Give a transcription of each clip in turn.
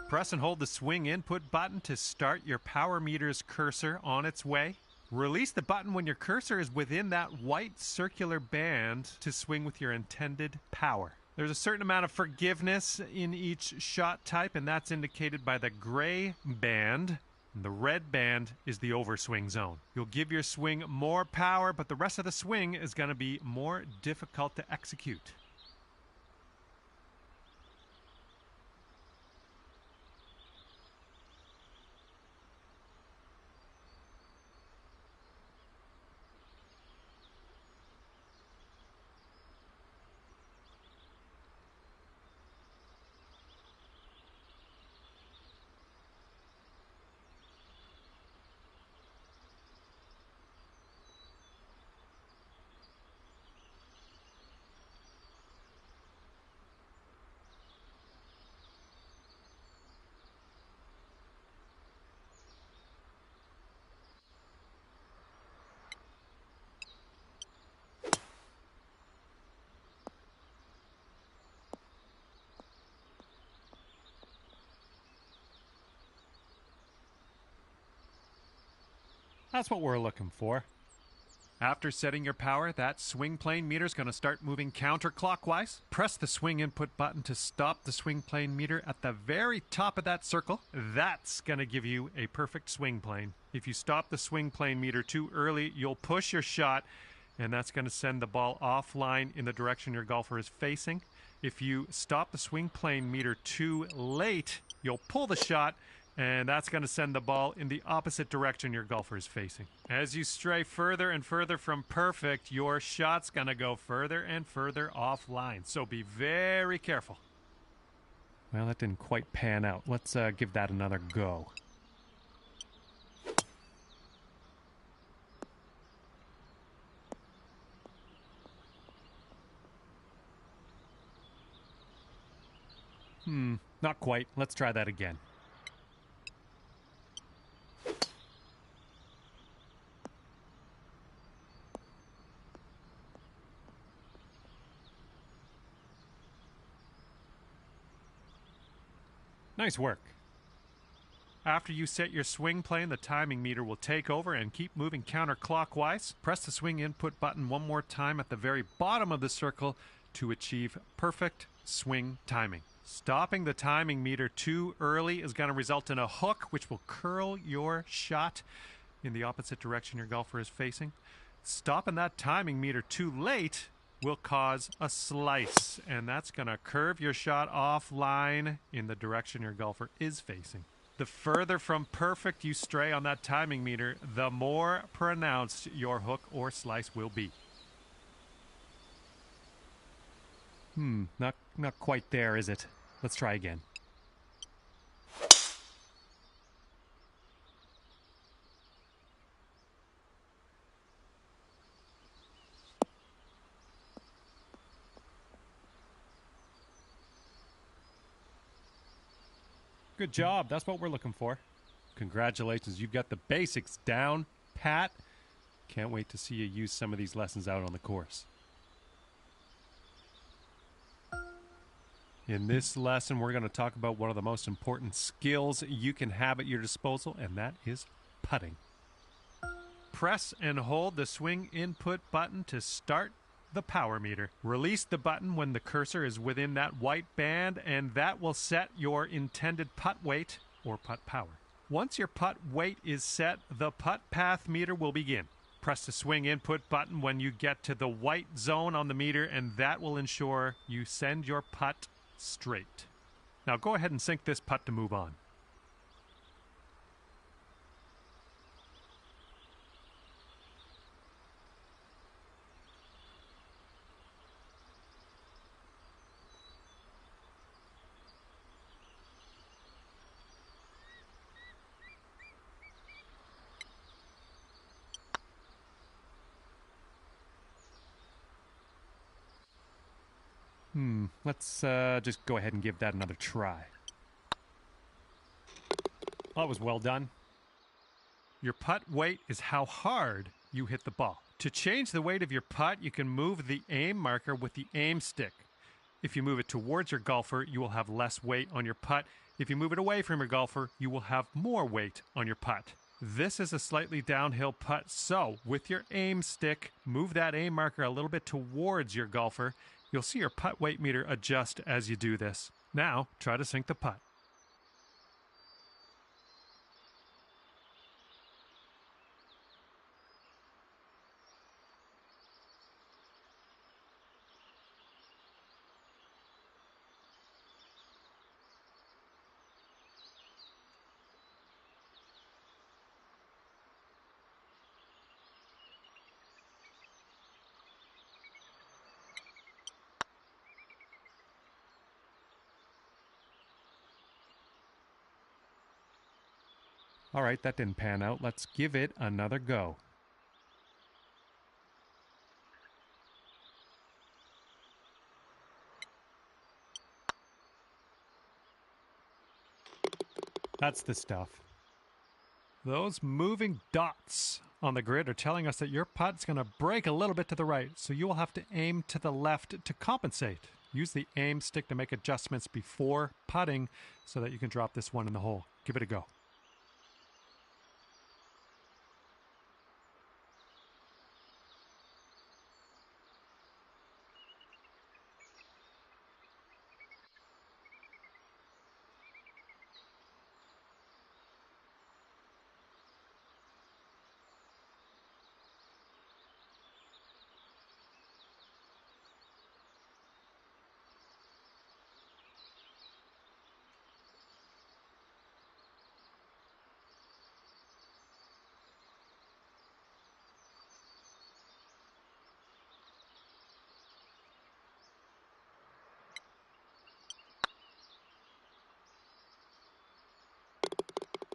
Press and hold the swing input button to start your power meter's cursor on its way. Release the button when your cursor is within that white circular band to swing with your intended power. There's a certain amount of forgiveness in each shot type, and that's indicated by the gray band. The red band is the overswing zone. You'll give your swing more power, but the rest of the swing is going to be more difficult to execute. That's what we're looking for. After setting your power, that swing plane meter is going to start moving counterclockwise. Press the swing input button to stop the swing plane meter at the very top of that circle. That's going to give you a perfect swing plane. If you stop the swing plane meter too early, you'll push your shot, and that's going to send the ball offline in the direction your golfer is facing. If you stop the swing plane meter too late, you'll pull the shot, and that's going to send the ball in the opposite direction your golfer is facing. As you stray further and further from perfect, your shot's going to go further and further offline. So be very careful. Well, that didn't quite pan out. Let's give that another go. Not quite. Let's try that again. Nice work. After you set your swing plane, the timing meter will take over and keep moving counterclockwise. Press the swing input button one more time at the very bottom of the circle to achieve perfect swing timing. Stopping the timing meter too early is going to result in a hook, which will curl your shot in the opposite direction your golfer is facing. Stopping that timing meter too late will cause a slice, and that's going to curve your shot offline in the direction your golfer is facing. The further from perfect you stray on that timing meter, the more pronounced your hook or slice will be. Not quite there, is it? Let's try again. Good job. That's what we're looking for. Congratulations. You've got the basics down pat. Can't wait to see you use some of these lessons out on the course. In this lesson, we're going to talk about one of the most important skills you can have at your disposal, and that is putting. Press and hold the swing input button to start the power meter. Release the button when the cursor is within that white band, and that will set your intended putt weight or putt power. Once your putt weight is set, the putt path meter will begin. Press the swing input button when you get to the white zone on the meter, and that will ensure you send your putt straight. Now go ahead and sink this putt to move on. Let's just go ahead and give that another try. That was well done. Your putt weight is how hard you hit the ball. To change the weight of your putt, you can move the aim marker with the aim stick. If you move it towards your golfer, you will have less weight on your putt. If you move it away from your golfer, you will have more weight on your putt. This is a slightly downhill putt, so with your aim stick, move that aim marker a little bit towards your golfer. You'll see your putt weight meter adjust as you do this. Now, try to sink the putt. All right, that didn't pan out. Let's give it another go. That's the stuff. Those moving dots on the grid are telling us that your putt's going to break a little bit to the right, so you will have to aim to the left to compensate. Use the aim stick to make adjustments before putting so that you can drop this one in the hole. Give it a go.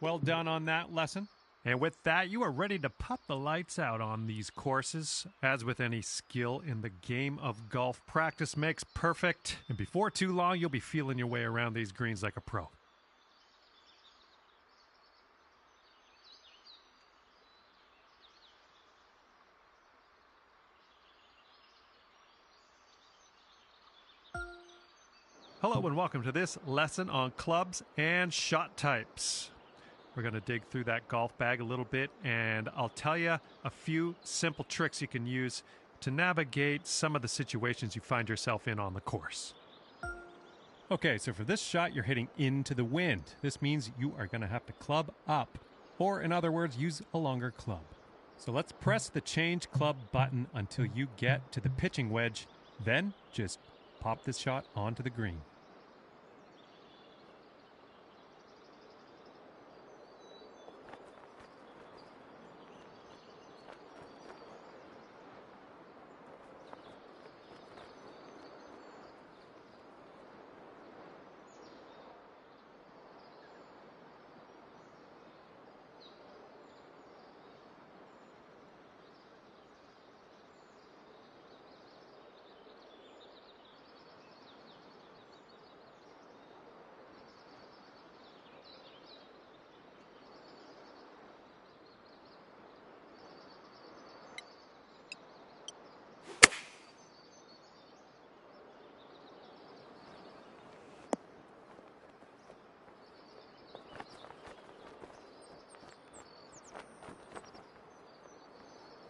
Well done on that lesson. And with that, you are ready to putt the lights out on these courses. As with any skill in the game of golf, practice makes perfect. And before too long, you'll be feeling your way around these greens like a pro. Hello and welcome to this lesson on clubs and shot types. We're going to dig through that golf bag a little bit, and I'll tell you a few simple tricks you can use to navigate some of the situations you find yourself in on the course. Okay, so for this shot, you're hitting into the wind. This means you are going to have to club up, or in other words, use a longer club. So let's press the change club button until you get to the pitching wedge. Then just pop this shot onto the green.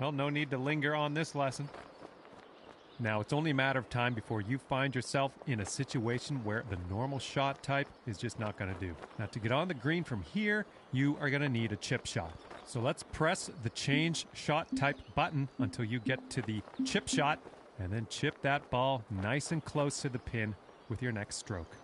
Well, no need to linger on this lesson. Now, it's only a matter of time before you find yourself in a situation where the normal shot type is just not going to do. Now, to get on the green from here, you are going to need a chip shot. So let's press the change shot type button until you get to the chip shot, and then chip that ball nice and close to the pin with your next stroke.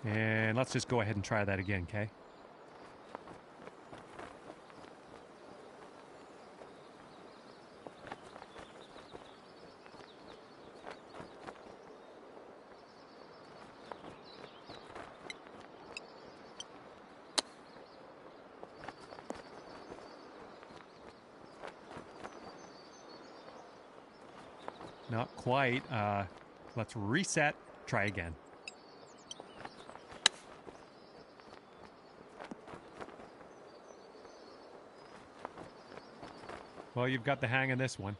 And let's just go ahead and try that again, okay? Not quite. Let's reset. Try again. Well, you've got the hang of this one.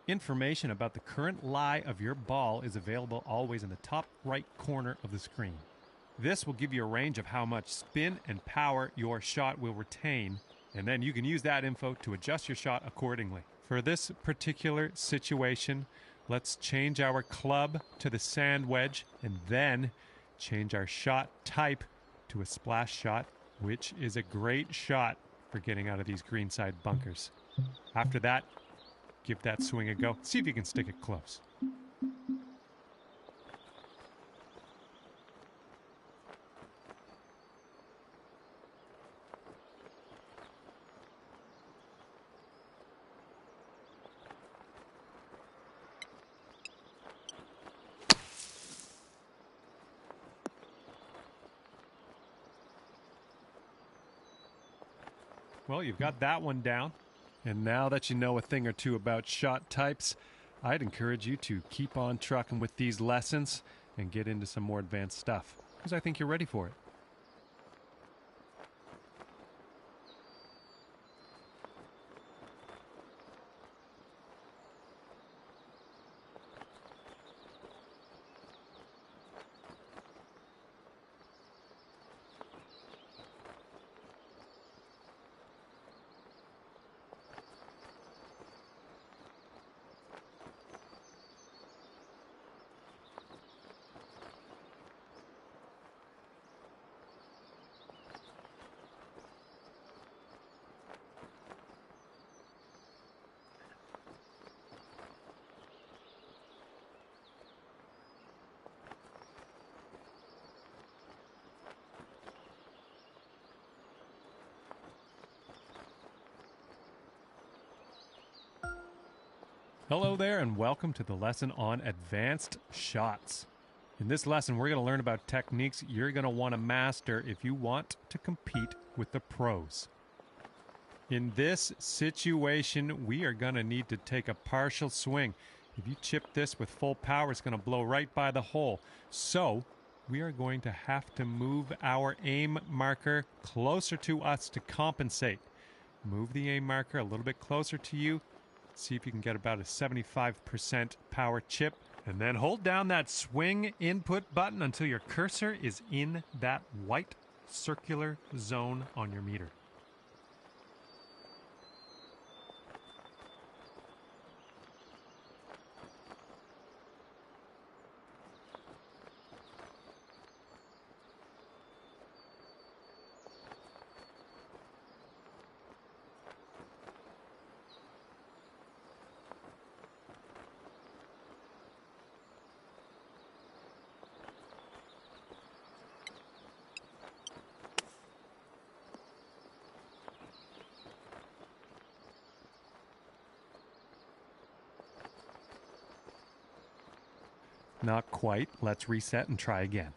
Information about the current lie of your ball is available always in the top right corner of the screen. This will give you a range of how much spin and power your shot will retain, and then you can use that info to adjust your shot accordingly. For this particular situation, let's change our club to the sand wedge and then change our shot type to a splash shot, which is a great shot for getting out of these greenside bunkers. After that, give that swing a go. See if you can stick it close. Well, you've got that one down. And now that you know a thing or two about shot types, I'd encourage you to keep on trucking with these lessons and get into some more advanced stuff, because I think you're ready for it. Hello there and welcome to the lesson on advanced shots. In this lesson, we're going to learn about techniques you're going to want to master if you want to compete with the pros. In this situation, we are going to need to take a partial swing. If you chip this with full power, it's going to blow right by the hole. So we are going to have to move our aim marker closer to us to compensate. Move the aim marker a little bit closer to you. See if you can get about a 75% power chip. And then hold down that swing input button until your cursor is in that white circular zone on your meter. Not quite. Let's reset and try again.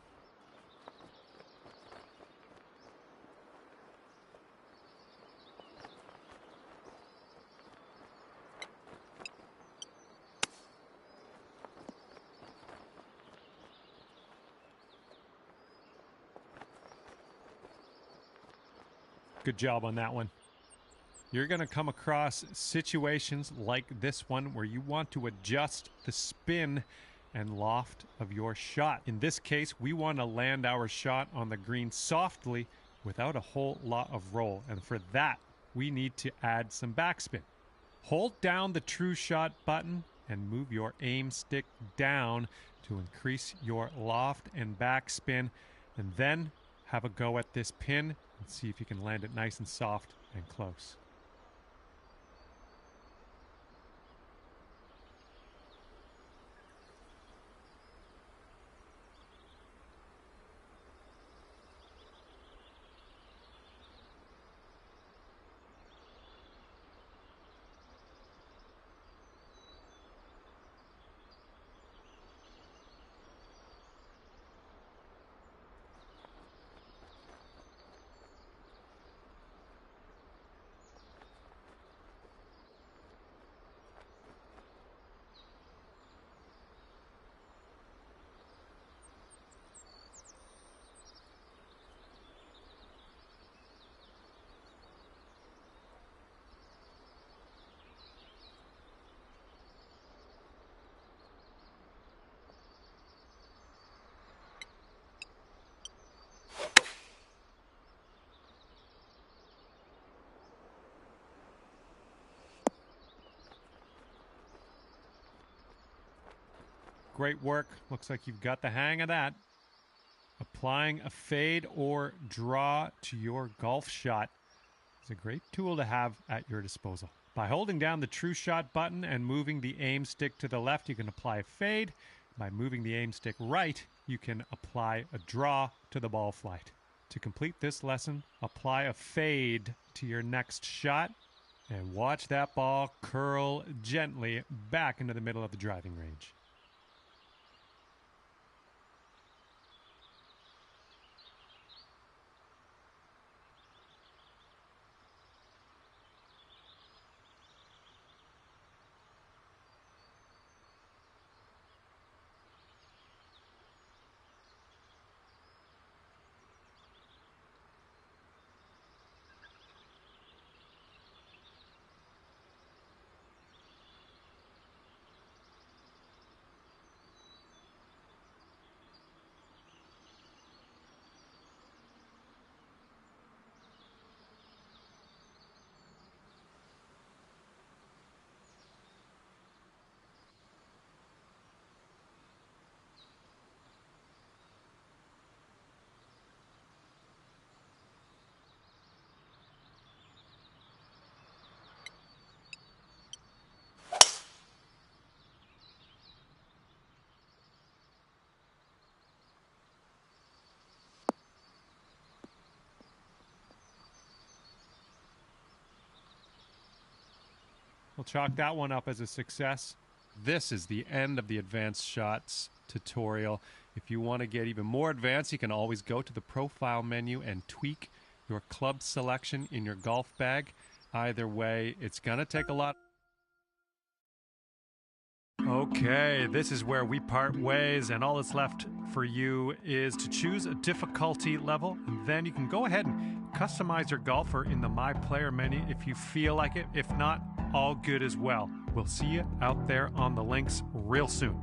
Good job on that one. You're going to come across situations like this one where you want to adjust the spin and loft of your shot. In this case, we want to land our shot on the green softly without a whole lot of roll. And for that, we need to add some backspin. Hold down the true shot button and move your aim stick down to increase your loft and backspin. And then have a go at this pin and see if you can land it nice and soft and close. Great work. Looks like you've got the hang of that. Applying a fade or draw to your golf shot is a great tool to have at your disposal. By holding down the True Shot button and moving the aim stick to the left, you can apply a fade. By moving the aim stick right, you can apply a draw to the ball flight. To complete this lesson, apply a fade to your next shot and watch that ball curl gently back into the middle of the driving range. We'll chalk that one up as a success. This is the end of the advanced shots tutorial. If you want to get even more advanced, you can always go to the profile menu and tweak your club selection in your golf bag. Either way, it's going to take a lot. Okay, this is where we part ways, and all that's left for you is to choose a difficulty level, and then you can go ahead and customize your golfer in the My Player menu if you feel like it. If not, all good as well. We'll see you out there on the links real soon.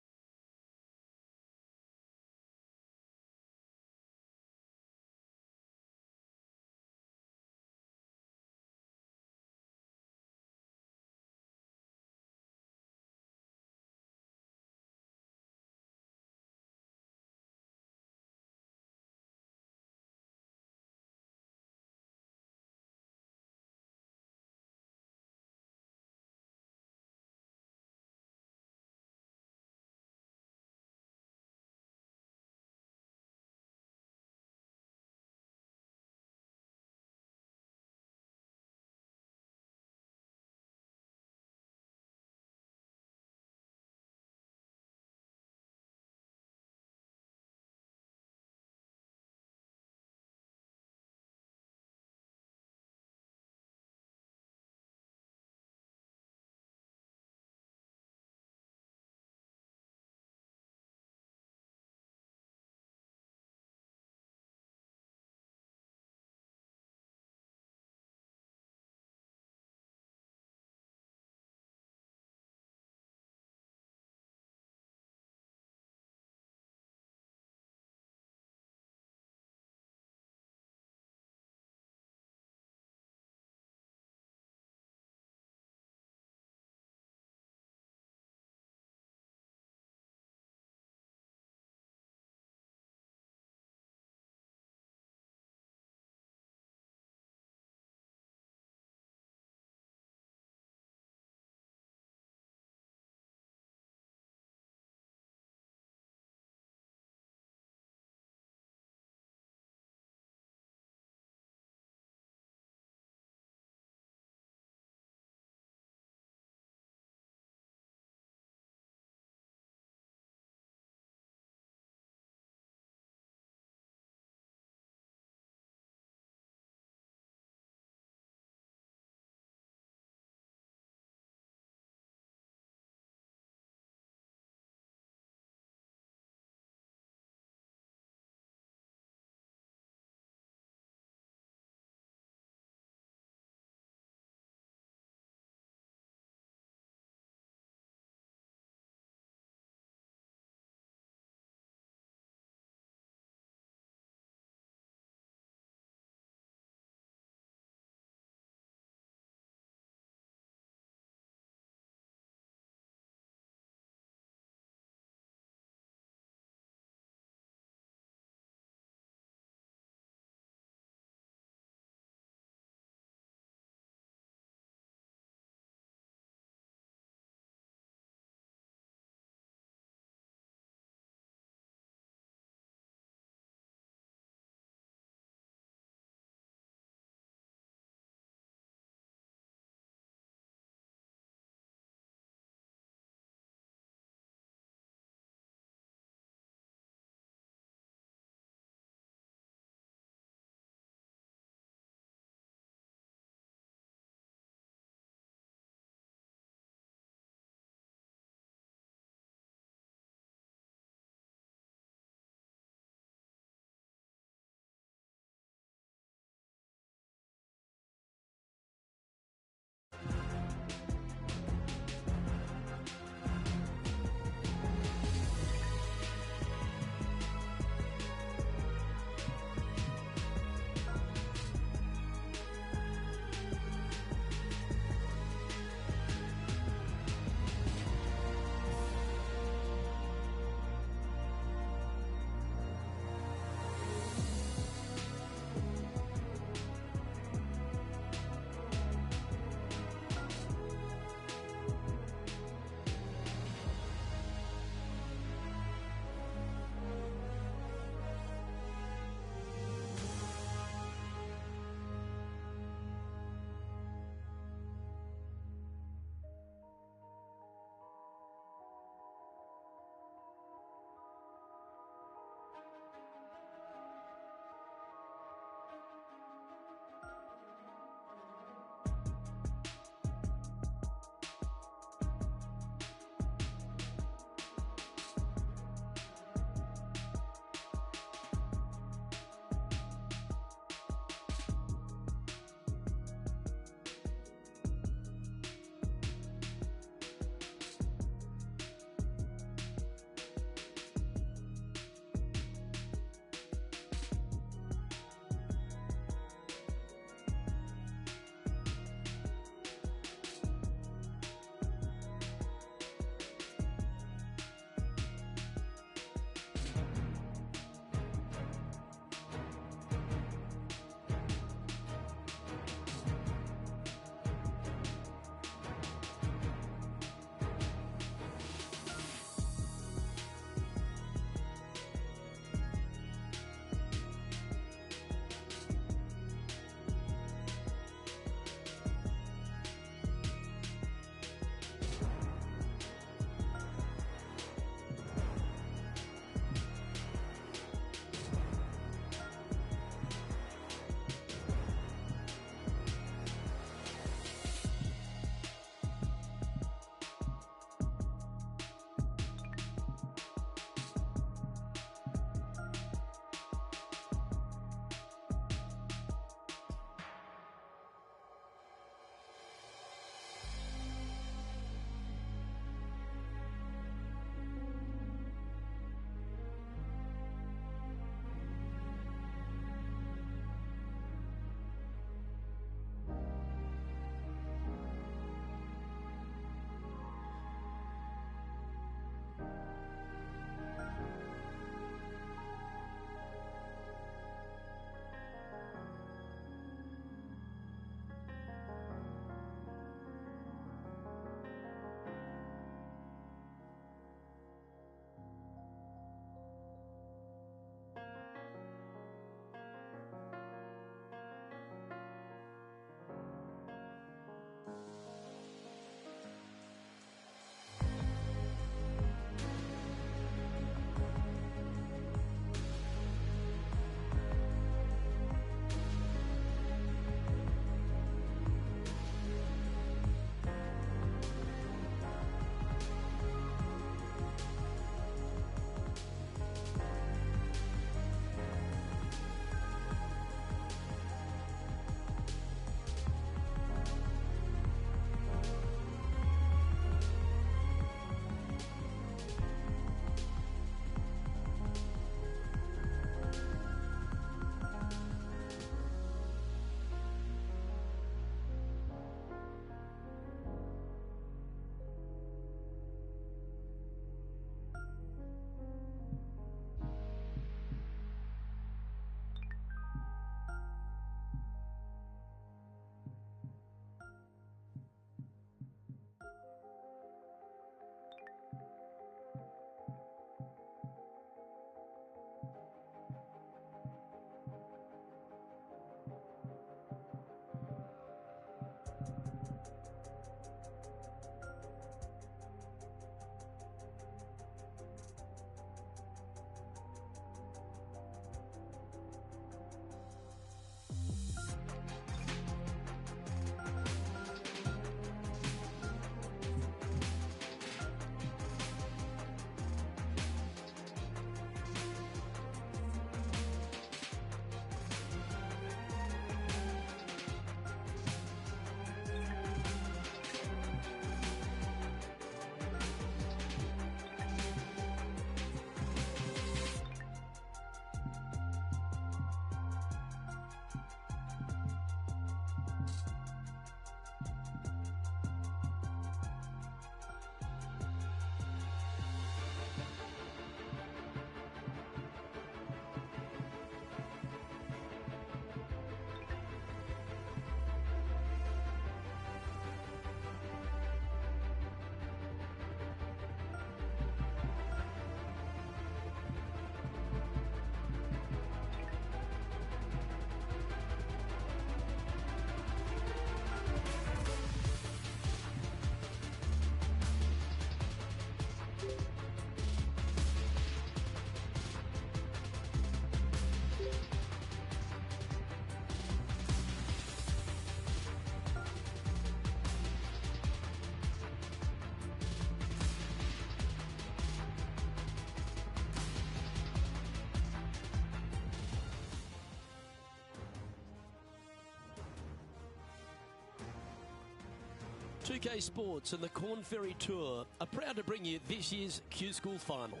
2K Sports and the Corn Ferry Tour are proud to bring you this year's Q School Final.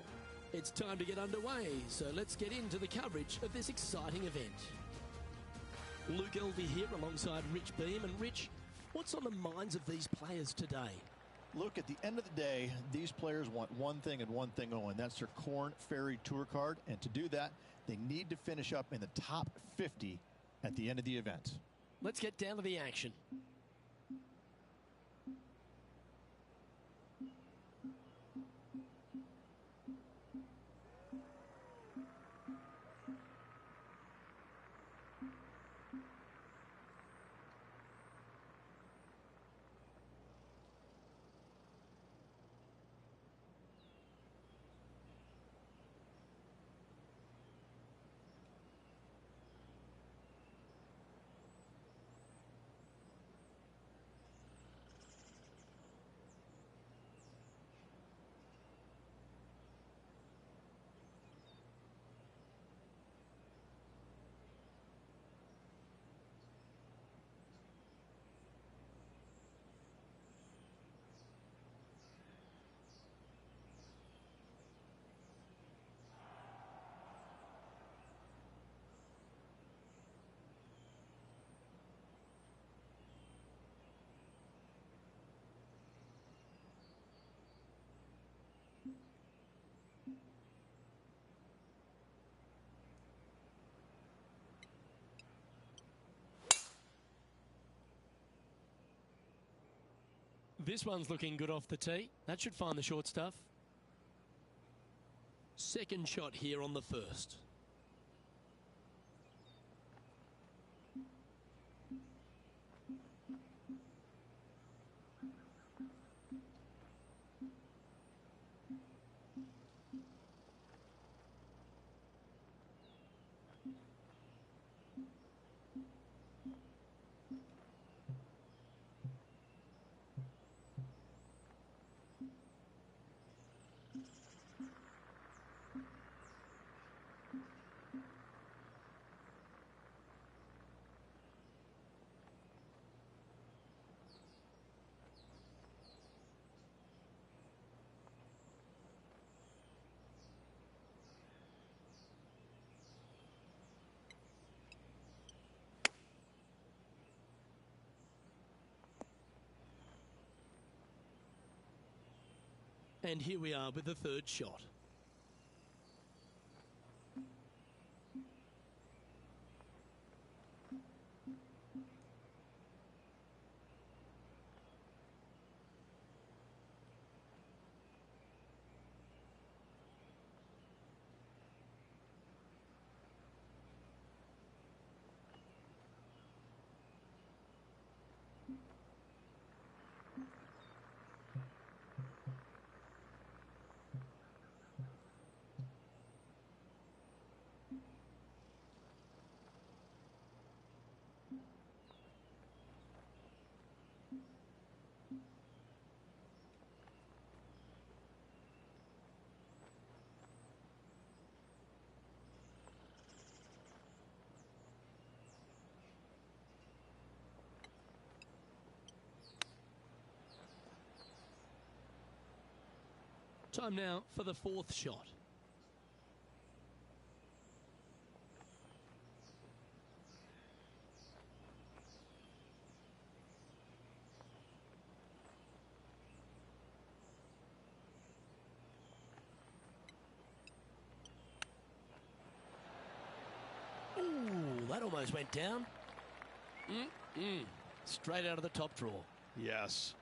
It's time to get underway, so let's get into the coverage of this exciting event. Luke Elvey here alongside Rich Beam. And Rich, what's on the minds of these players today? Look, at the end of the day, these players want one thing and one thing only. That's their Corn Ferry Tour card. And to do that, they need to finish up in the top 50 at the end of the event. Let's get down to the action. This one's looking good off the tee. That should find the short stuff. Second shot here on the first. And here we are with the third shot. Time now for the fourth shot. Ooh, that almost went down. Straight out of the top draw. Yes,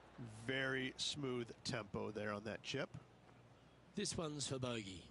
very smooth tempo there on that chip. This one's for bogey.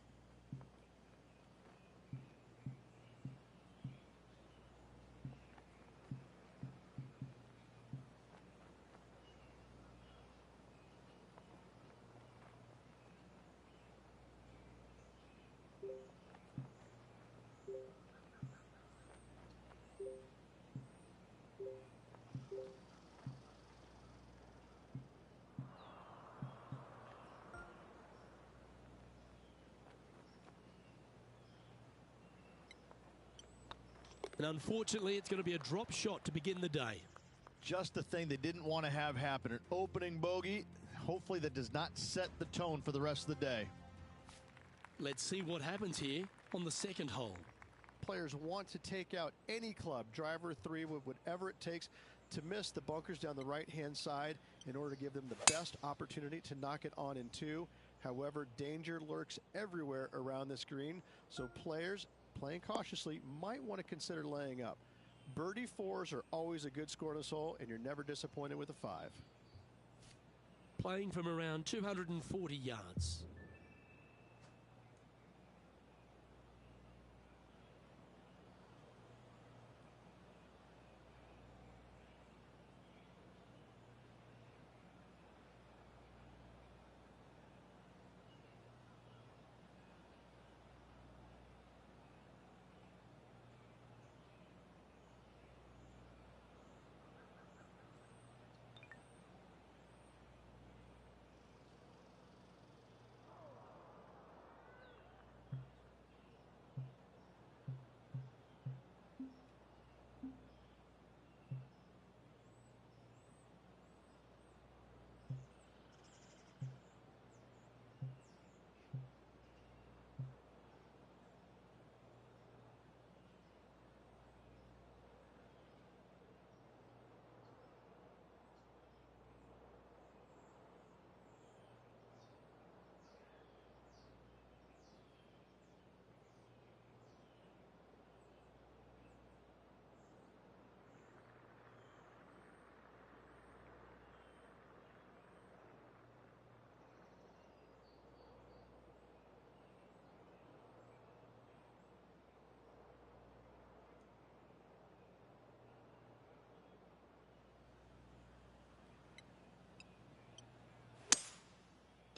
And unfortunately, it's going to be a drop shot to begin the day. just the thing they didn't want to have happen. An opening bogey. Hopefully that does not set the tone for the rest of the day. Let's see what happens here on the second hole. Players want to take out any club, driver, three, whatever it takes to miss the bunkers down the right-hand side in order to give them the best opportunity to knock it on in two. However, danger lurks everywhere around this green, so players playing cautiously might want to consider laying up. Birdie fours are always a good score on this hole, and you're never disappointed with a 5. Playing from around 240 yards.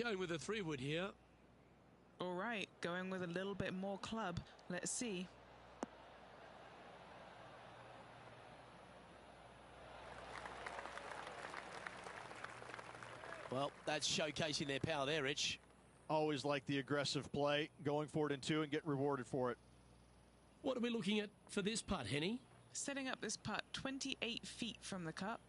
Going with a 3-wood here. All right, going with a little bit more club. Let's see. Well, that's showcasing their power there, Rich. Always like the aggressive play, going for it in two and get rewarded for it. What are we looking at for this putt, Henny? Setting up this putt 28 feet from the cup.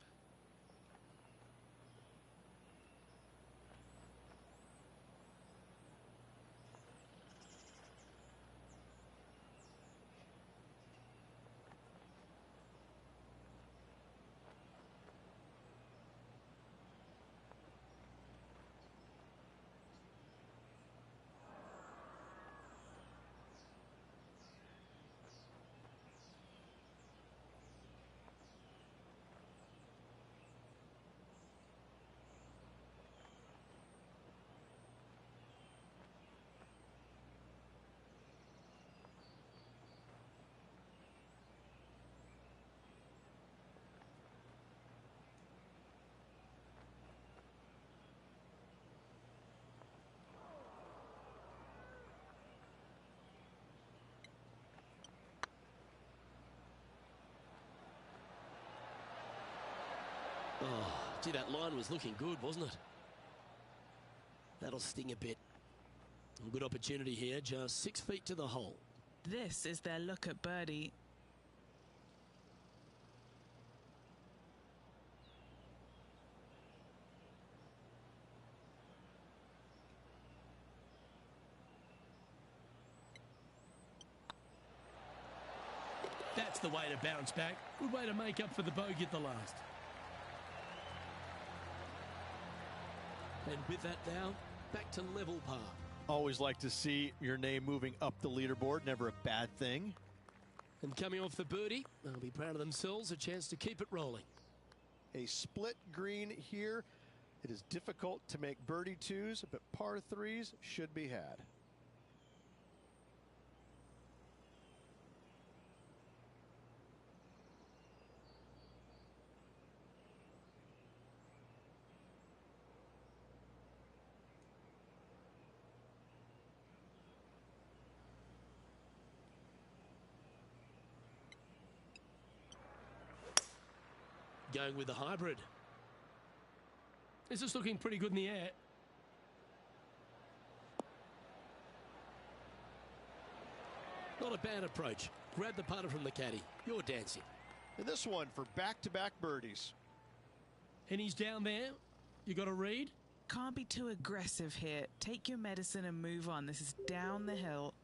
Oh, gee, that line was looking good, wasn't it? That'll sting a bit. Good opportunity here, just 6 feet to the hole. This is their look at birdie. That's the way to bounce back. Good way to make up for the bogey at the last. And with that now, back to level par. Always like to see your name moving up the leaderboard. Never a bad thing. And coming off the birdie, they'll be proud of themselves. A chance to keep it rolling. A split green here. It is difficult to make birdie twos, but par threes should be had. Going with the hybrid. This is looking pretty good in the air. Not a bad approach. Grab the putter from the caddy. You're dancing. And this one for back-to-back birdies. And he's down there. You got a read? Can't be too aggressive here. Take your medicine and move on. This is down the hill.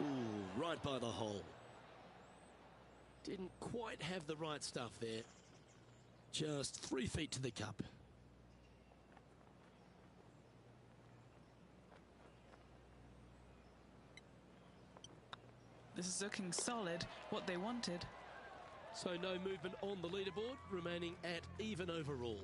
Ooh, right by the hole. Didn't quite have the right stuff there. Just 3 feet to the cup. This is looking solid, what they wanted. So no movement on the leaderboard, remaining at even overall.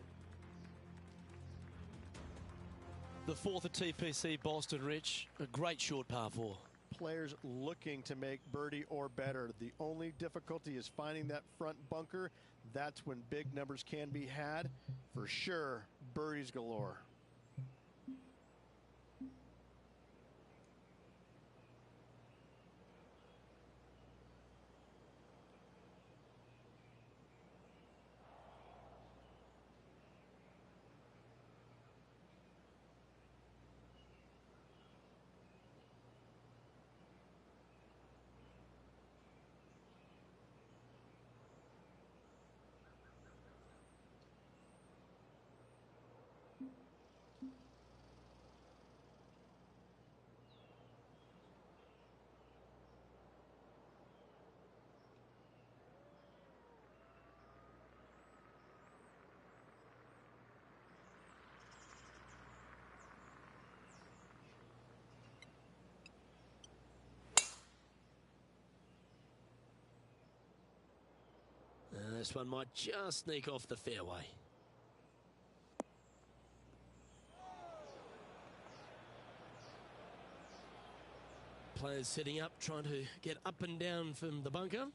The fourth at TPC Boston, Rich. A great short par 4. Players looking to make birdie or better. The only difficulty is finding that front bunker. That's when big numbers can be had. For sure, birdies galore. This one might just sneak off the fairway. Players setting up, trying to get up and down from the bunker.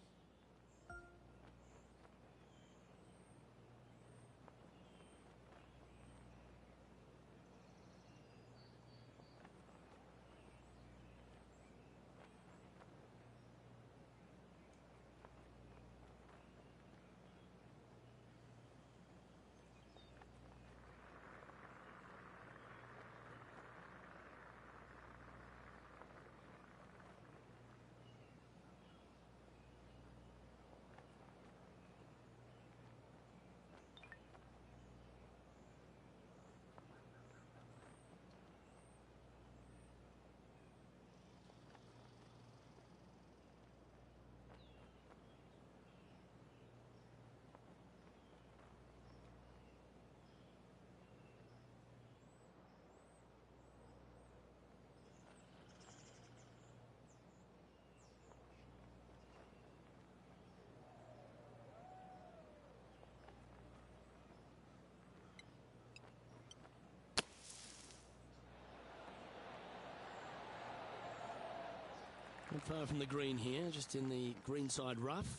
Not far from the green here, just in the greenside rough.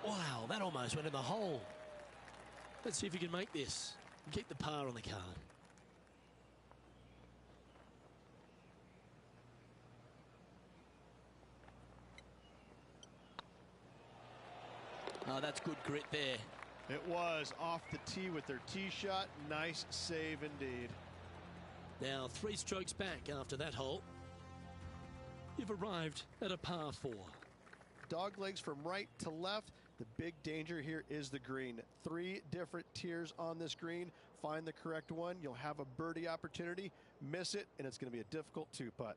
Wow, that almost went in the hole. Let's see if you can make this. Keep the par on the card. Oh, that's good grit there. It was off the tee with their tee shot. Nice save indeed. Now 3 strokes back after that hole. You've arrived at a par 4. Dog legs from right to left. The big danger here is the green. 3 different tiers on this green. Find the correct one. You'll have a birdie opportunity. Miss it, and it's going to be a difficult 2-putt.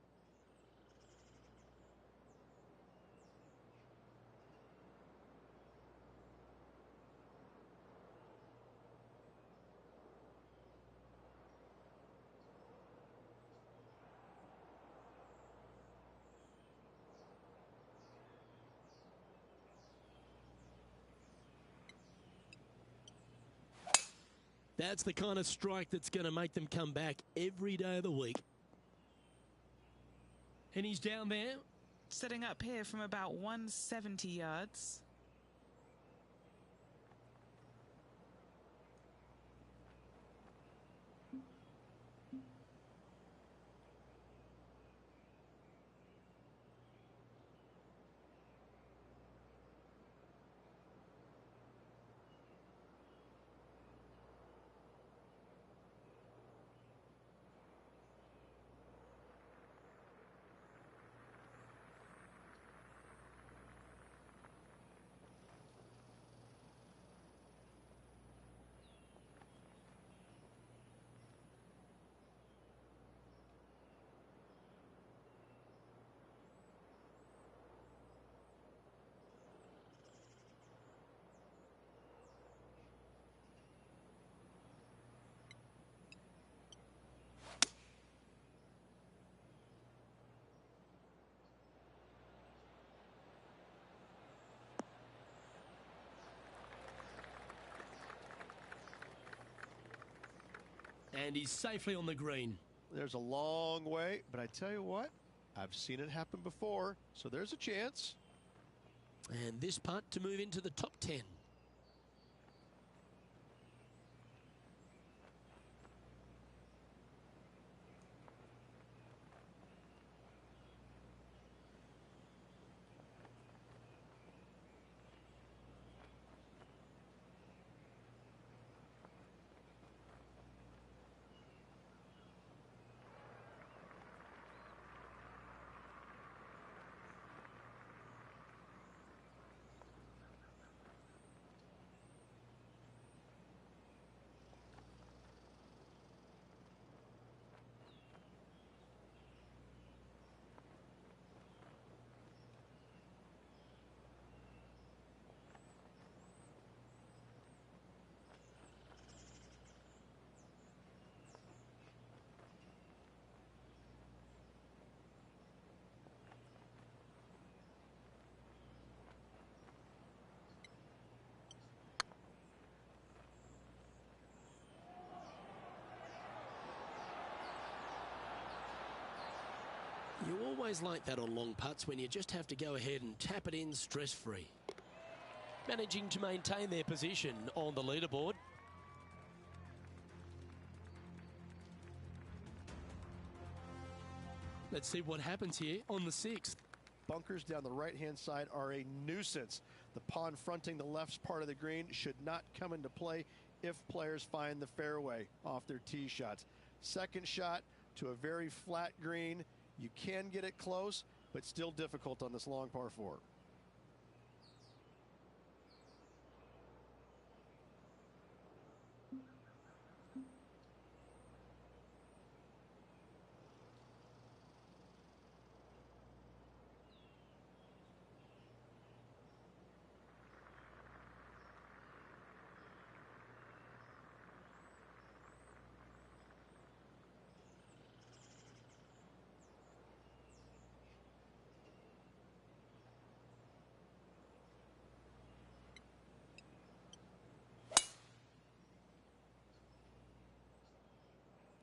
That's the kind of strike that's going to make them come back every day of the week. And he's down there. Setting up here from about 170 yards. And he's safely on the green. There's a long way, but I tell you what, I've seen it happen before, so there's a chance. And this putt to move into the top 10. You always like that on long putts when you just have to go ahead and tap it in stress-free. Managing to maintain their position on the leaderboard. Let's see what happens here on the 6th. Bunkers down the right-hand side are a nuisance. The pond fronting the left part of the green should not come into play if players find the fairway off their tee shots. Second shot to a very flat green. You can get it close, but still difficult on this long par 4.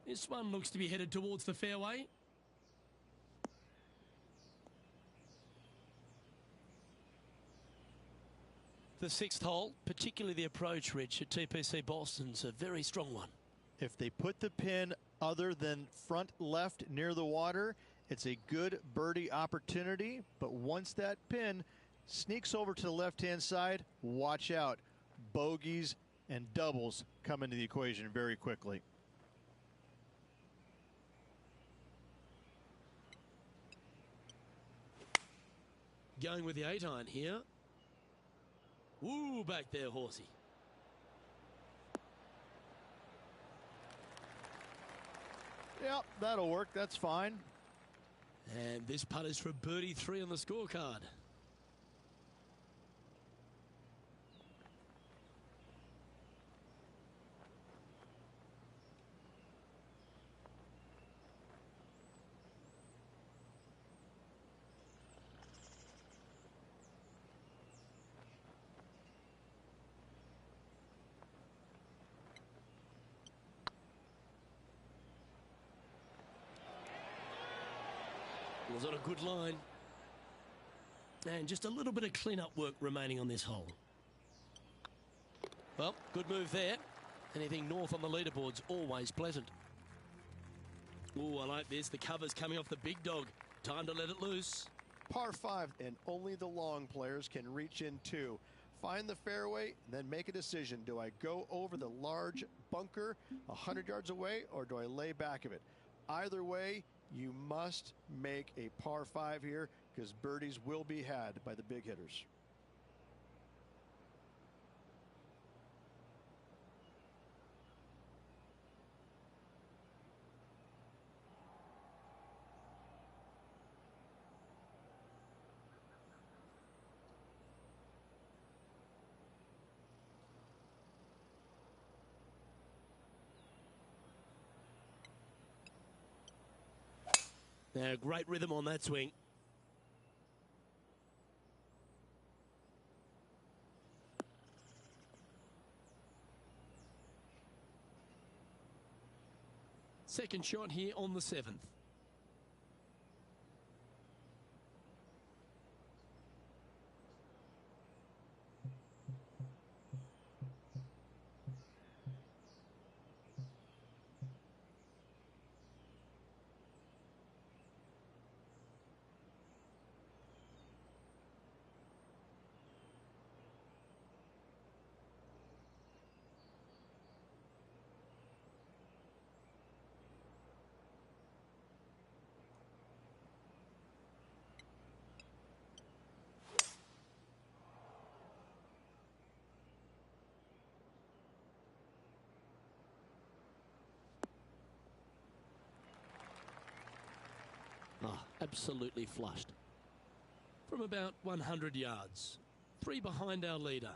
This one looks to be headed towards the fairway. The 6th hole, particularly the approach, Rich, at TPC Boston's a very strong one. If they put the pin other than front left near the water, it's a good birdie opportunity. But once that pin sneaks over to the left-hand side. Watch out. Bogeys and doubles come into the equation very quickly. Going with the 8-iron here. Ooh, back there, horsey. Yep, that'll work. That's fine. And this putt is for birdie 3 on the scorecard. Was on a good line. And just a little bit of clean-up work remaining on this hole. Well, good move there. Anything north on the leaderboard's always pleasant. Ooh, I like this. The cover's coming off the big dog. Time to let it loose. Par 5, and only the long players can reach in 2. Find the fairway, then make a decision. Do I go over the large bunker 100 yards away, or do I lay back of it? Either way, you must make a par 5 here, because birdies will be had by the big hitters. Now, great rhythm on that swing. Second shot here on the 7th. Oh, absolutely flushed. From about 100 yards. 3 behind our leader.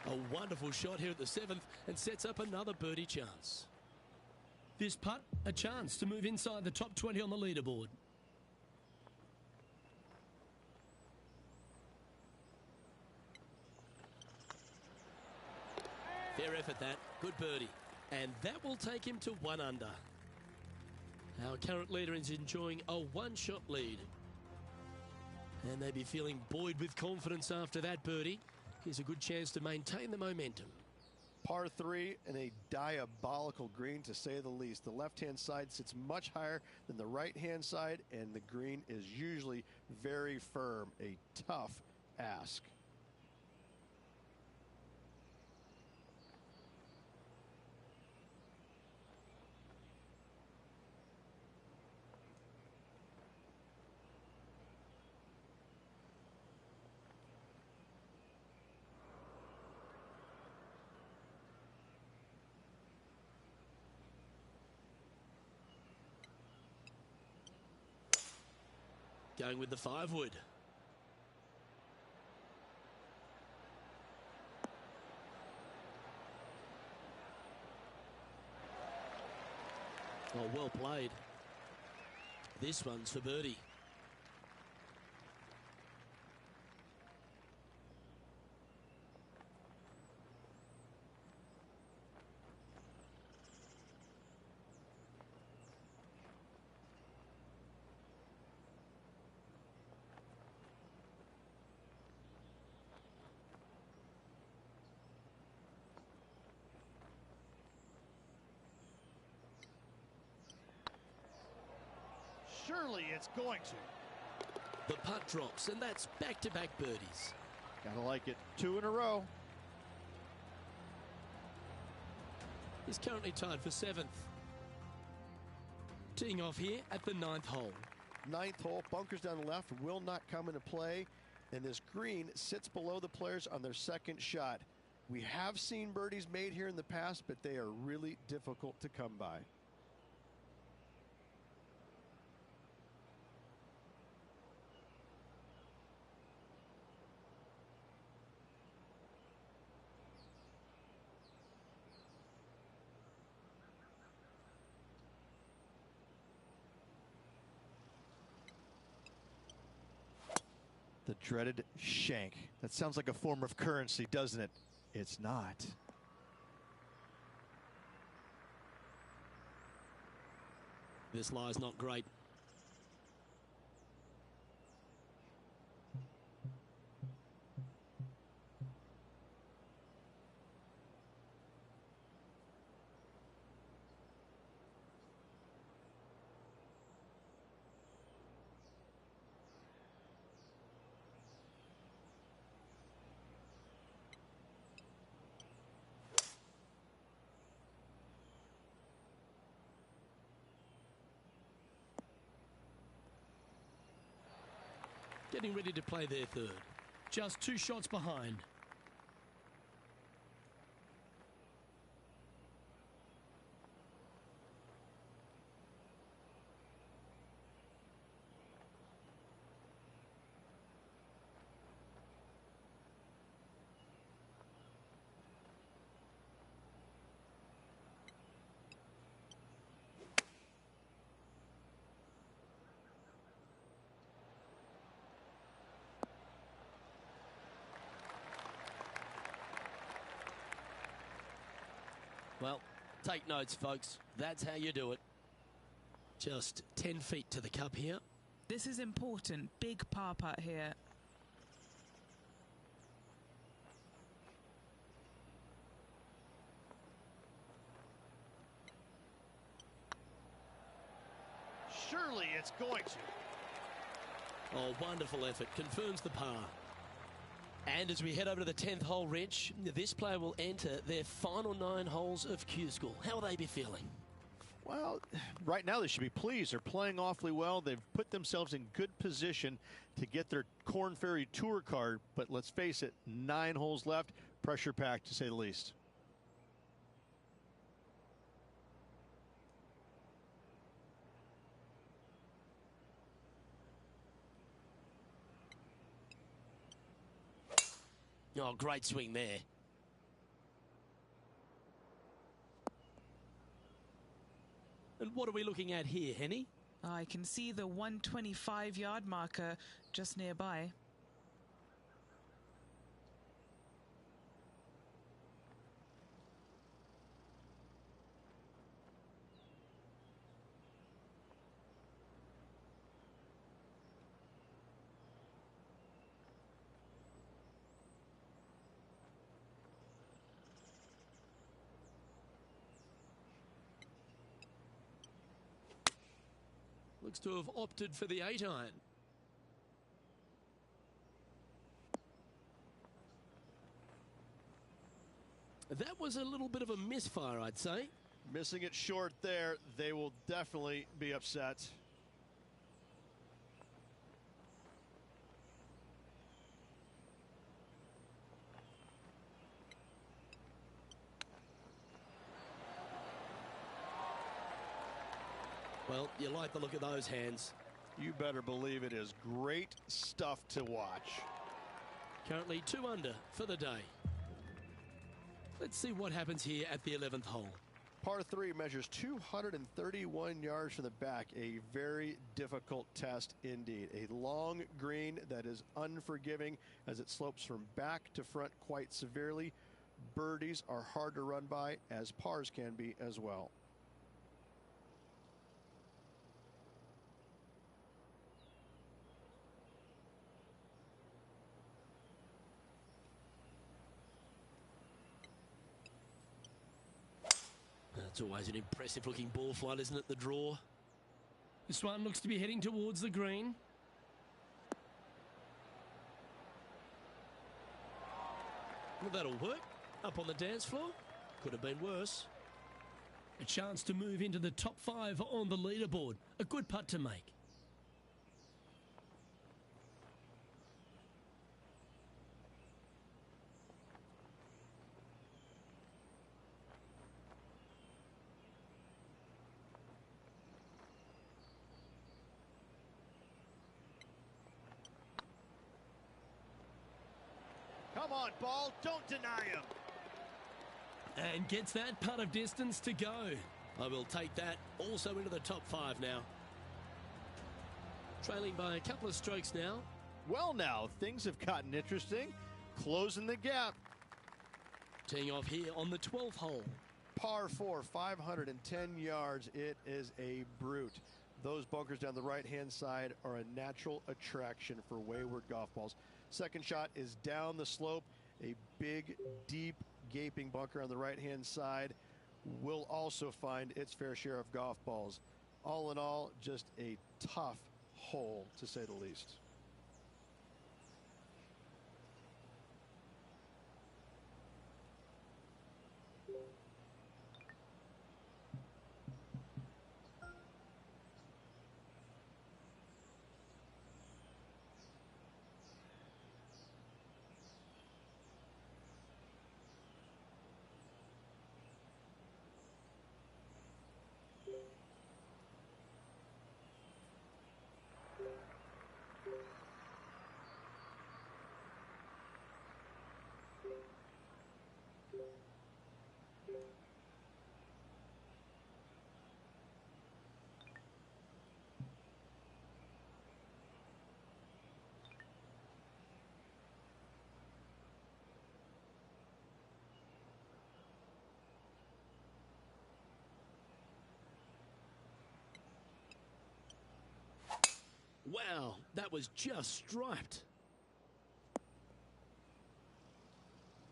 A wonderful shot here at the 7th and sets up another birdie chance. This putt, a chance to move inside the top 20 on the leaderboard. Fair effort that. Good birdie. And that will take him to 1 under. Our current leader is enjoying a 1-shot lead. And they'd be feeling buoyed with confidence after that birdie. Here's a good chance to maintain the momentum. Par 3 and a diabolical green, to say the least. The left-hand side sits much higher than the right-hand side, and the green is usually very firm. A tough ask. Going with the 5-wood. Oh, well played. This one's for birdie. Surely it's going to. The putt drops, and that's back-to-back birdies. Gotta like it. 2 in a row. He's currently tied for 7th. Teeing off here at the 9th hole. 9th hole, bunkers down the left will not come into play, and this green sits below the players on their second shot. We have seen birdies made here in the past, but they are really difficult to come by. The dreaded shank. That sounds like a form of currency, doesn't it? It's not. This lie's not great. Getting ready to play their third. Just 2 shots behind. Well, take notes, folks. That's how you do it. Just 10 feet to the cup here. This is important. Big par putt here. Surely it's going to. Oh, wonderful effort. Confirms the par. And as we head over to the 10th hole, Rich, this player will enter their final 9 holes of Q School. How will they be feeling? Well, right now they should be pleased. They're playing awfully well. They've put themselves in good position to get their Korn Ferry Tour card. But let's face it, 9 holes left. Pressure packed, to say the least. Oh, great swing there. And what are we looking at here, Henny? I can see the 125-yard marker just nearby. Looks to have opted for the 8-iron. That was a little bit of a misfire, I'd say. Missing it short there. They will definitely be upset. Well, you like the look of those hands. You better believe it is great stuff to watch. Currently 2 under for the day. Let's see what happens here at the 11th hole. Par 3 measures 231 yards from the back. A very difficult test indeed. A long green that is unforgiving as it slopes from back to front quite severely. Birdies are hard to run by, as pars can be as well. It's always an impressive looking ball flight, isn't it, the draw? This one looks to be heading towards the green. Well, that'll work. Up on the dance floor. Could have been worse. A chance to move into the top 5 on the leaderboard. A good putt to make. Come on, ball. Don't deny him. And gets that putt of distance to go. I will take that also into the top 5 now. Trailing by a couple of strokes now. Well, now, things have gotten interesting. Closing the gap. Teeing off here on the 12th hole. Par 4, 510 yards. It is a brute. Those bunkers down the right-hand side are a natural attraction for wayward golf balls. Second shot is down the slope. A big, deep, gaping bunker on the right-hand side will also find its fair share of golf balls. All in all, just a tough hole, to say the least. Wow, that was just striped.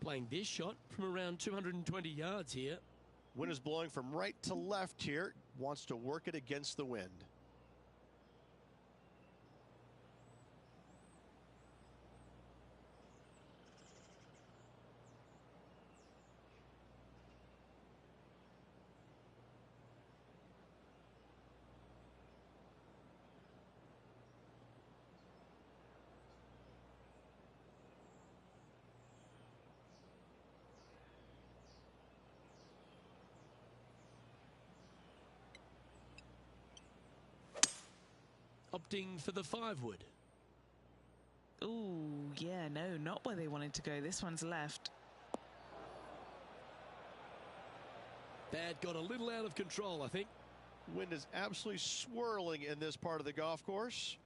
Playing this shot from around 220 yards here. Wind is blowing from right to left here. Wants to work it against the wind. Opting for the 5-wood. Ooh, yeah, no, not where they wanted to go. This one's left. That got a little out of control, I think. Wind is absolutely swirling in this part of the golf course.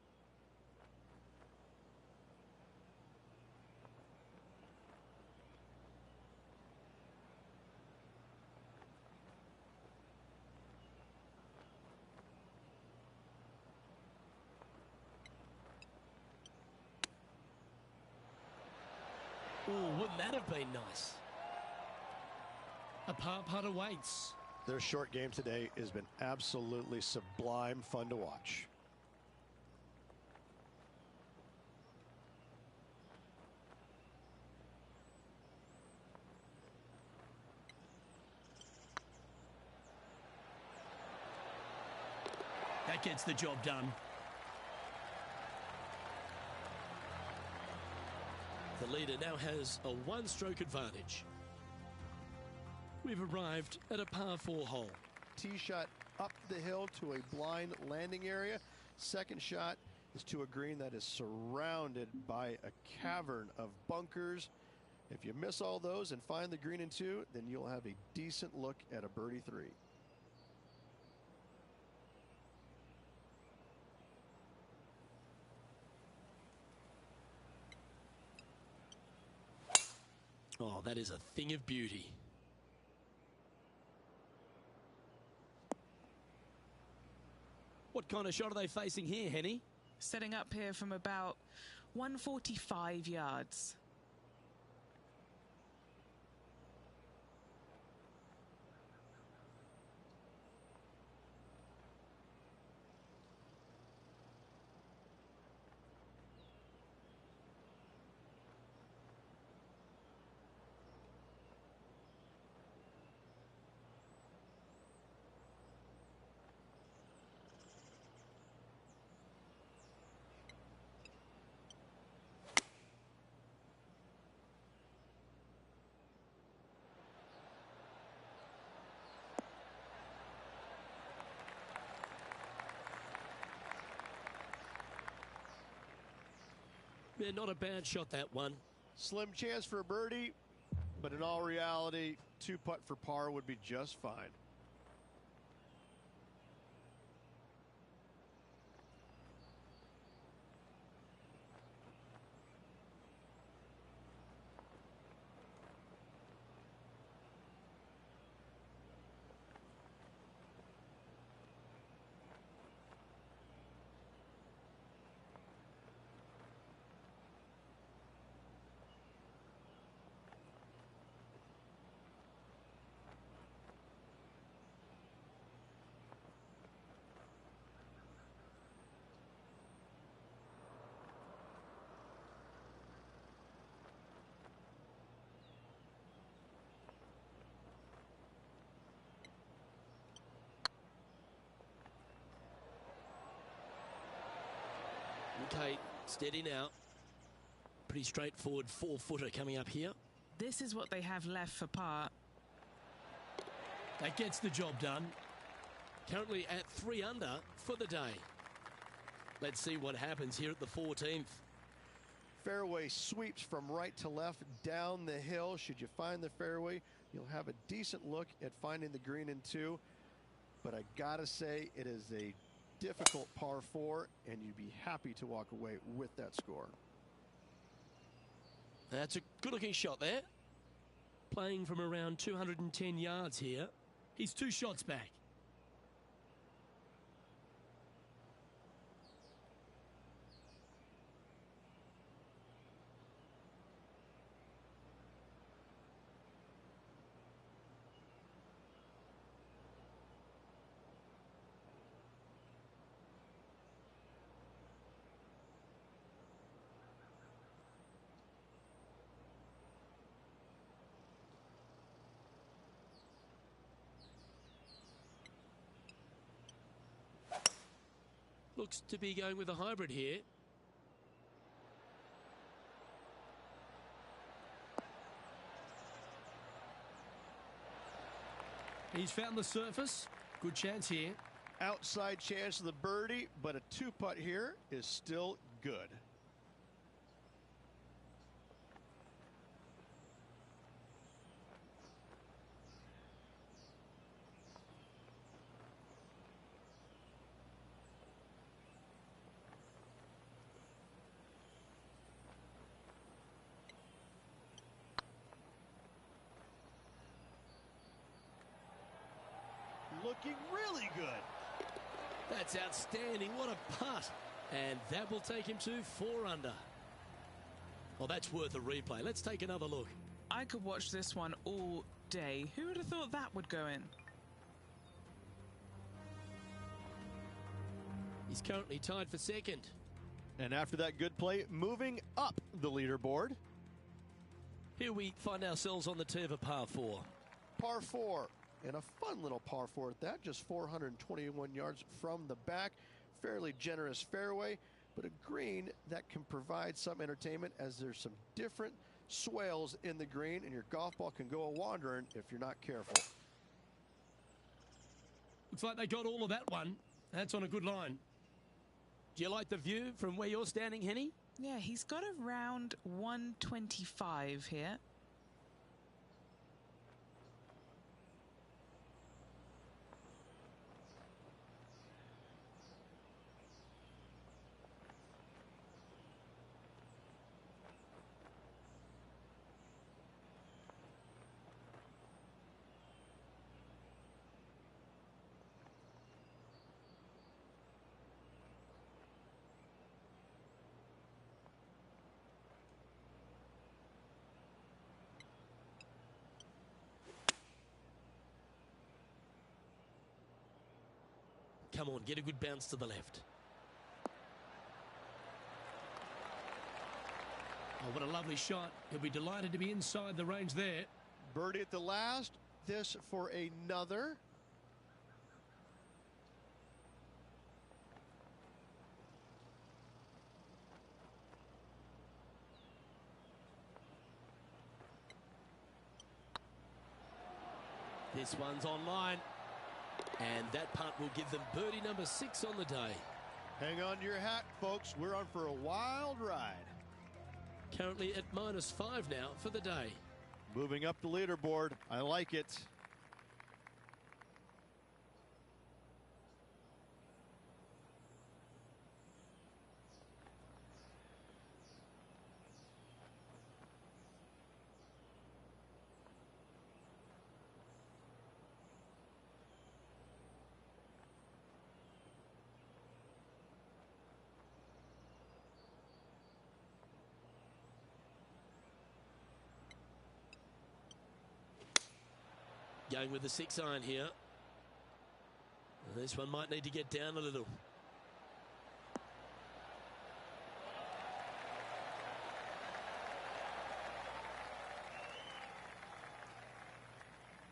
Oh, wouldn't that have been nice? A par putt awaits. Their short game today has been absolutely sublime fun to watch. That gets the job done. The leader now has a one-stroke advantage. We've arrived at a par 4 hole. Tee shot up the hill to a blind landing area. Second shot is to a green that is surrounded by a cavern of bunkers. If you miss all those and find the green in 2, then you'll have a decent look at a birdie 3. Oh, that is a thing of beauty. What kind of shot are they facing here, Henny? Setting up here from about 145 yards. Yeah, not a bad shot, that one. Slim chance for a birdie, but in all reality, 2-putt for par would be just fine. Okay, steady now. Pretty straightforward 4-footer coming up here. This is what they have left for par. That gets the job done. Currently at 3 under for the day. Let's see what happens here at the 14th. Fairway sweeps from right to left down the hill. Should you find the fairway, you'll have a decent look at finding the green in 2. But I gotta say, it is a difficult par 4, and you'd be happy to walk away with that score. That's a good-looking shot there. Playing from around 210 yards here. He's 2 shots back. Looks to be going with a hybrid here. He's found the surface. Good chance here. Outside chance of the birdie, but a 2-putt here is still good. Looking really good. That's outstanding. What a putt. And that will take him to 4 under. Well, that's worth a replay. Let's take another look. I could watch this one all day. Who would have thought that would go in? He's currently tied for 2nd. And after that good play, moving up the leaderboard. Here we find ourselves on the tee of a par 4. Par 4, and a fun little par 4 at that, just 421 yards from the back. Fairly generous fairway, but a green that can provide some entertainment as there's some different swales in the green, and your golf ball can go a-wandering if you're not careful. Looks like they got all of that one. That's on a good line. Do you like the view from where you're standing, Henny? Yeah, he's got around 125 here. Come on, get a good bounce to the left. Oh, what a lovely shot. He'll be delighted to be inside the range there. Birdie at the last. This for another. This one's online. And that putt will give them birdie number 6 on the day. Hang on to your hat, folks. We're on for a wild ride. Currently at -5 now for the day. Moving up the leaderboard. I like it. Going with the 6-iron here. This one might need to get down a little.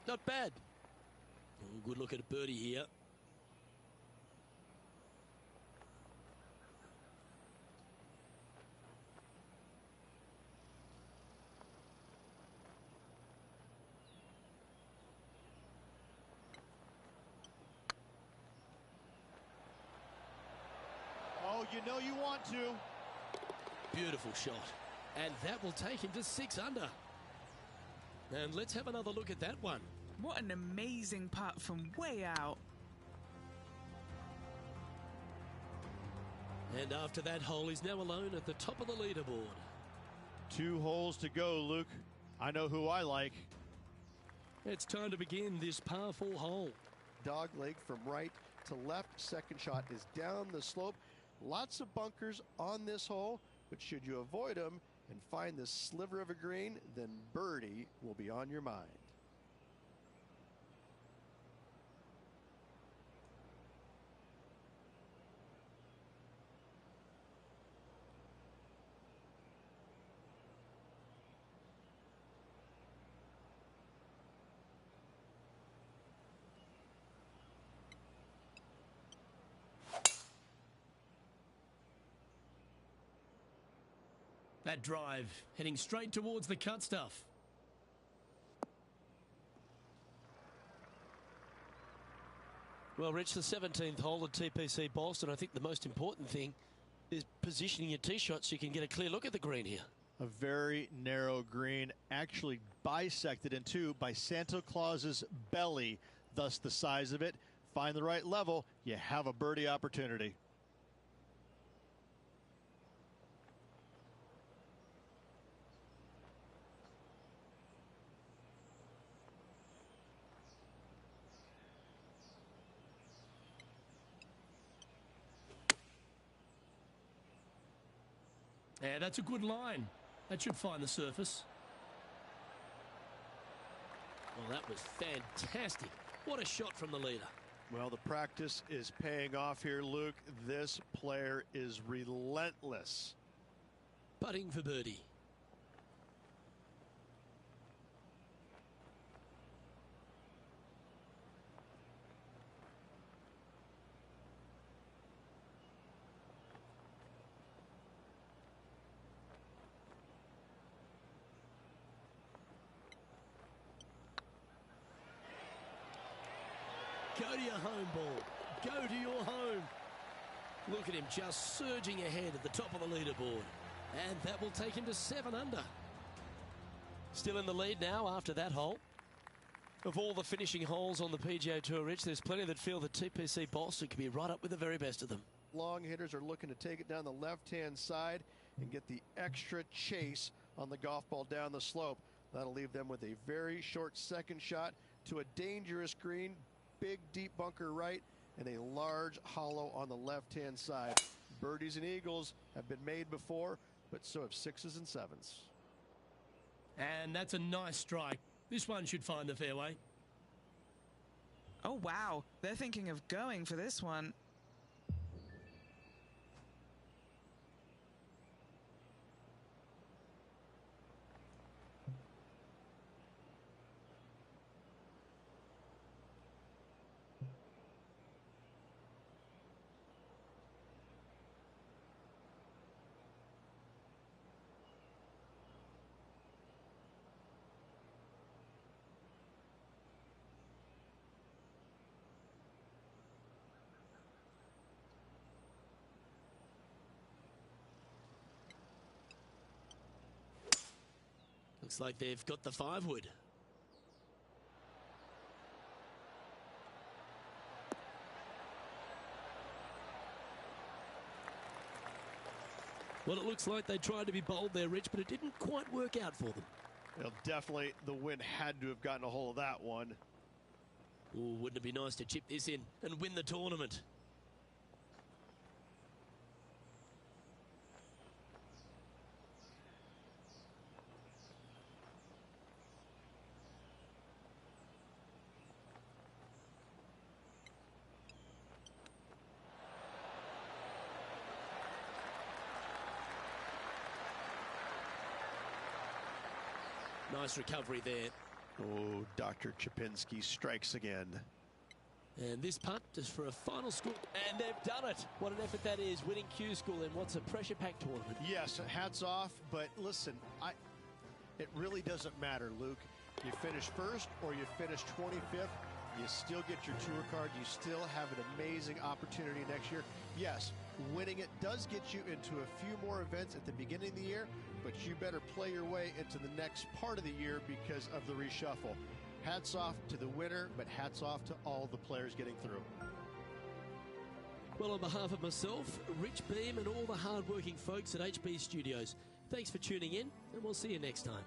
Not bad. Oh, good look at a birdie here. Oh, you know you want to. Beautiful shot. And that will take him to 6 under. And let's have another look at that one. What an amazing putt from way out. And after that hole, he's now alone at the top of the leaderboard. 2 holes to go, Luke. I know who I like. It's time to begin this par 4 hole. Dog leg from right to left. Second shot is down the slope. Lots of bunkers on this hole, but should you avoid them and find this sliver of a green, then birdie will be on your mind. That drive heading straight towards the cut stuff. Well, Rich, the 17th hole at TPC Boston. I think the most important thing is positioning your tee shot so you can get a clear look at the green here. A very narrow green, actually bisected in two by Santa Claus's belly, thus the size of it. Find the right level, you have a birdie opportunity. Yeah, that's a good line. That should find the surface. Well, that was fantastic. What a shot from the leader. Well, the practice is paying off here, Luke. This player is relentless. Putting for birdie. to your home ball. Go to your home. Look at him just surging ahead at the top of the leaderboard. And that will take him to 7 under. Still in the lead now after that hole. Of all the finishing holes on the PGA Tour, Rich, there's plenty that feel that TPC Boston could be right up with the very best of them. Long hitters are looking to take it down the left-hand side and get the extra chase on the golf ball down the slope. That'll leave them with a very short second shot to a dangerous green, big deep bunker right, and a large hollow on the left-hand side. Birdies and eagles have been made before, but so have 6s and 7s. And that's a nice strike. This one should find the fairway. Oh, wow. They're thinking of going for this one. Looks like they've got the 5-wood. Well, it looks like they tried to be bold there, Rich, but it didn't quite work out for them. Well, definitely the wind had to have gotten a hold of that one. Ooh, wouldn't it be nice to chip this in and win the tournament? Nice recovery there. Oh, Dr. Chapinski strikes again. And this putt is for a final score. And they've done it. What an effort that is, winning Q School in what's a pressure-packed tournament. Yes, hats off, but listen, it really doesn't matter, Luke. You finish first or you finish 25th, you still get your tour card. You still have an amazing opportunity next year. Yes, winning it does get you into a few more events at the beginning of the year, but you better play your way into the next part of the year because of the reshuffle. Hats off to the winner, but hats off to all the players getting through. Well, on behalf of myself, Rich Beam, and all the hard-working folks at HB Studios, thanks for tuning in, and we'll see you next time.